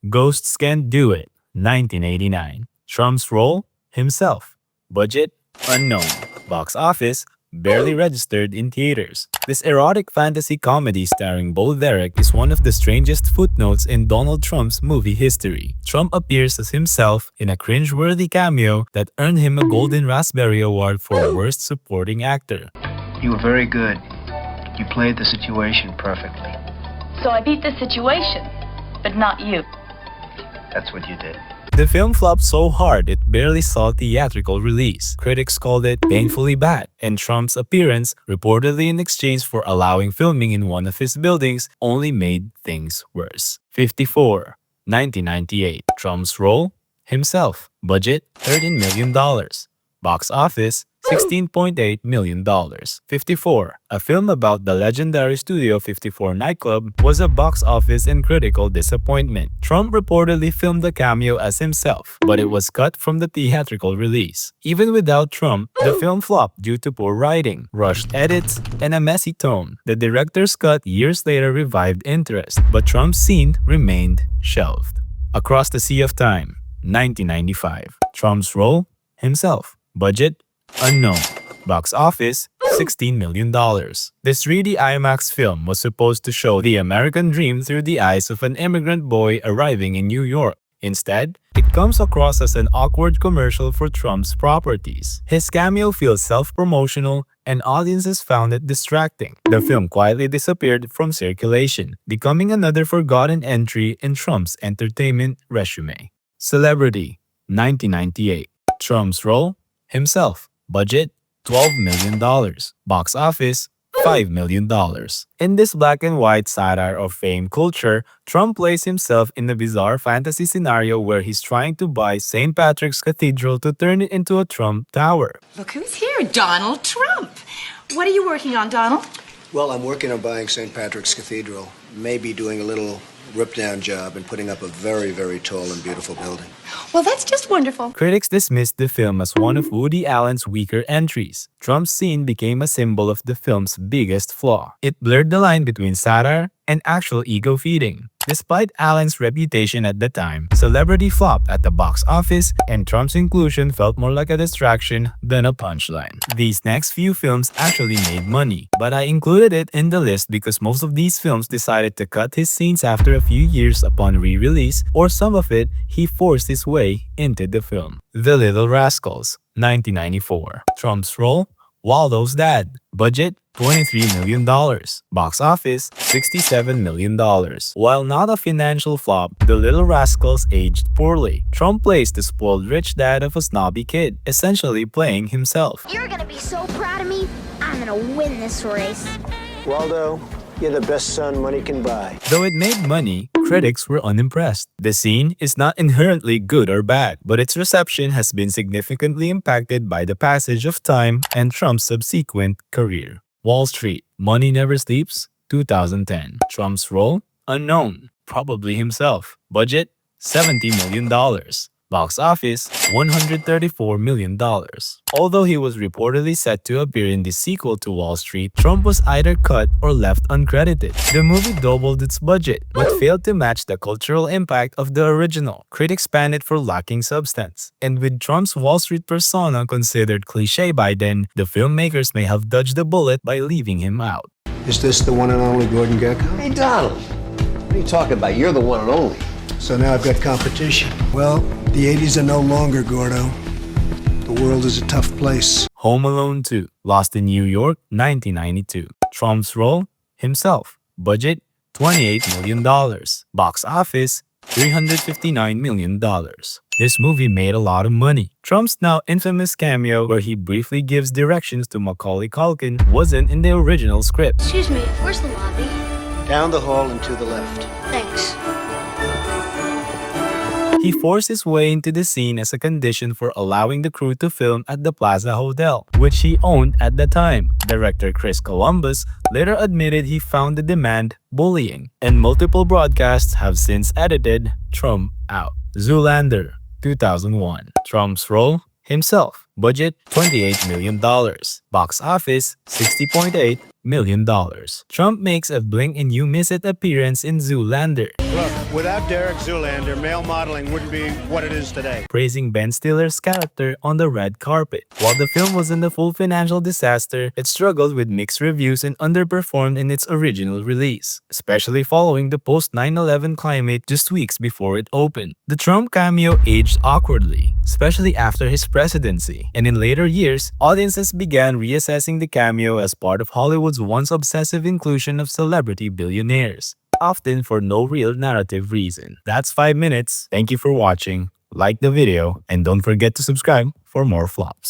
Ghosts Can't Do It, 1989. Trump's role? Himself. Budget? Unknown. Box office? Barely registered in theaters. This erotic fantasy comedy starring Bo Derek is one of the strangest footnotes in Donald Trump's movie history. Trump appears as himself in a cringe-worthy cameo that earned him a Golden Raspberry Award for Worst Supporting Actor. You were very good. You played the situation perfectly. So I beat the situation, but not you. That's what you did. The film flopped so hard it barely saw theatrical release. Critics called it painfully bad, and Trump's appearance, reportedly in exchange for allowing filming in one of his buildings, only made things worse. 54. 1998. Trump's role? Himself. Budget? $13 million. Box office? $16.8 million. 54. A film about the legendary Studio 54 nightclub was a box office and critical disappointment. Trump reportedly filmed the cameo as himself, but it was cut from the theatrical release. Even without Trump, the film flopped due to poor writing, rushed edits, and a messy tone. The director's cut years later revived interest, but Trump's scene remained shelved. Across the Sea of Time, 1995. Trump's role? Himself. Budget? Unknown. Box office? $16 million. This 3D IMAX film was supposed to show the American dream through the eyes of an immigrant boy arriving in New York. Instead, it comes across as an awkward commercial for Trump's properties. His cameo feels self-promotional, and audiences found it distracting. The film quietly disappeared from circulation, becoming another forgotten entry in Trump's entertainment resume. Celebrity? 1998. Trump's role? Himself. Budget? $12 million. Box office? $5 million. In this black and white satire of fame culture, Trump plays himself in a bizarre fantasy scenario where he's trying to buy St. Patrick's Cathedral to turn it into a Trump Tower. Look who's here, Donald Trump. What are you working on, Donald? Well, I'm working on buying St. Patrick's Cathedral. Maybe doing a little rip-down job and putting up a very, very tall and beautiful building. Well, that's just wonderful. Critics dismissed the film as one of Woody Allen's weaker entries. Trump's scene became a symbol of the film's biggest flaw. It blurred the line between satire and actual ego-feeding. Despite Allen's reputation at the time, Celebrity flopped at the box office, and Trump's inclusion felt more like a distraction than a punchline. These next few films actually made money, but I included it in the list because most of these films decided to cut his scenes after a few years upon re-release, or some of it he forced his way into the film. The Little Rascals, 1994. Trump's role? Waldos Dad. Budget? $23 million. Box office? $67 million. While not a financial flop, The Little Rascals aged poorly. Trump plays the spoiled rich dad of a snobby kid, essentially playing himself. You're gonna be so proud of me. I'm gonna win this race. Waldo, you're the best son money can buy. Though it made money, critics were unimpressed. The scene is not inherently good or bad, but its reception has been significantly impacted by the passage of time and Trump's subsequent career. Wall Street, Money Never Sleeps, 2010. Trump's role? Unknown. Probably himself. Budget? $70 million. Box office? $134 million. Although he was reportedly set to appear in the sequel to Wall Street, Trump was either cut or left uncredited. The movie doubled its budget, but failed to match the cultural impact of the original. Critics panned it for lacking substance. And with Trump's Wall Street persona considered cliché by then, the filmmakers may have dodged the bullet by leaving him out. Is this the one and only Gordon Gekko? Hey, Donald, what are you talking about? You're the one and only. So now I've got competition. Well, the 80s are no longer, Gordo. The world is a tough place. Home Alone 2, Lost in New York, 1992. Trump's role? Himself. Budget? $28 million. Box office? $359 million. This movie made a lot of money. Trump's now infamous cameo where he briefly gives directions to Macaulay Culkin wasn't in the original script. Excuse me, where's the lobby? Down the hall and to the left. Thanks. He forced his way into the scene as a condition for allowing the crew to film at the Plaza Hotel, which he owned at the time. Director Chris Columbus later admitted he found the demand bullying, and multiple broadcasts have since edited Trump out. Zoolander, 2001. Trump's role? Himself. Budget $28 million. Box office $60.8 million. Trump makes a blink and you miss it appearance in Zoolander. Look, without Derek Zoolander, male modeling wouldn't be what it is today. praising Ben Stiller's character on the red carpet. While the film was in a full financial disaster, it struggled with mixed reviews and underperformed in its original release, especially following the post-9/11 climate just weeks before it opened. The Trump cameo aged awkwardly, especially after his presidency, and in later years, audiences began reassessing the cameo as part of Hollywood's once obsessive inclusion of celebrity billionaires, often for no real narrative reason. That's 5 minutes. Thank you for watching. Like the video and don't forget to subscribe for more flops.